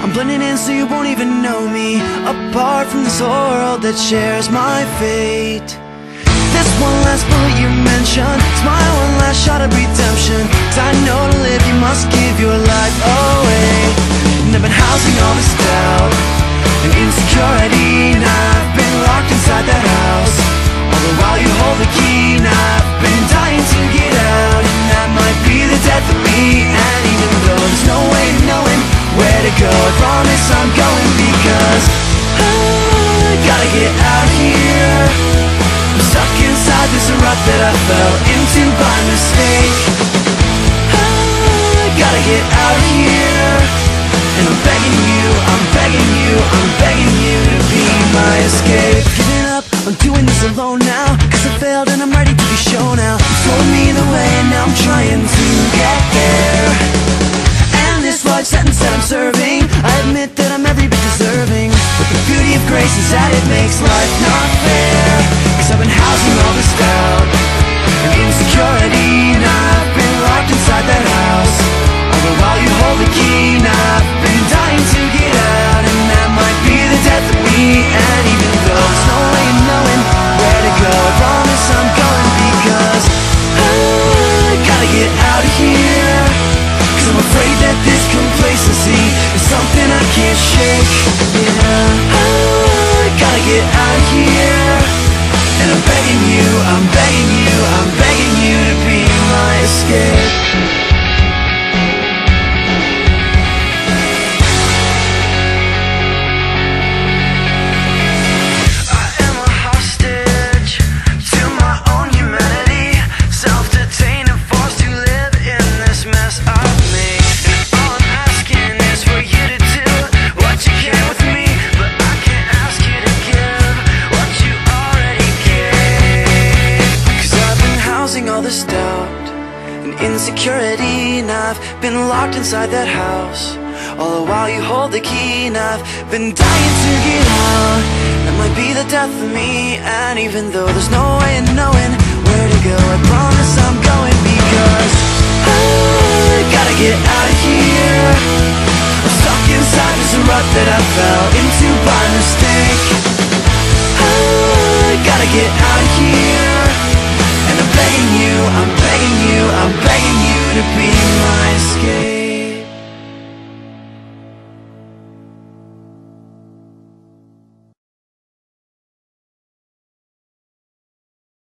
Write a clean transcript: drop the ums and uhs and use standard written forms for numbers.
I'm blending in so you won't even know me, apart from this world that shares my fate. This one last bullet you mentioned, it's my one last shot of redemption. 'Cause I know to live you must give your life away. And I've been housing all this doubt and insecurity, and I've been locked inside that house. All the while you hold the key, and I've been dying to get out. And that might be the death of me. And even though there's no way of knowing where to go, I promise I'm going, because I gotta get out of here. I'm stuck inside this rut that I fell into by mistake. I gotta get out of here. And I'm begging you, I'm begging you, I'm begging you to be my escape. Giving up, I'm doing this alone now, 'cause I failed and I'm ready to be shown now. You told me the way and now I'm trying to get there. And this life sentence that I'm serving, I admit that I'm every bit deserving. But the beauty of grace is that it makes life not fair. 'Cause I've been housing all this doubt and insecurity, and I've been locked inside that house. All the while you hold the key, and I've been dying to get out. And that might be the death of me. And even though there's no way of knowing where to go, I promise I'm going, because I gotta get out of here. 'Cause I'm afraid that this complacency is something I can't shake. Yeah, I gotta get out of here. And I'm begging you, I'm begging you, I'm begging you to be my escape. All this doubt and insecurity, and I've been locked inside that house. All the while you hold the key, and I've been dying to get out. That might be the death of me. And even though there's no way of knowing where to go, I promise I'm going, because I gotta get out of here. I'm stuck inside this rut that I fell into by mistake. I gotta get out of here. And I'm begging you, I'm begging you, I'm begging you to be my escape.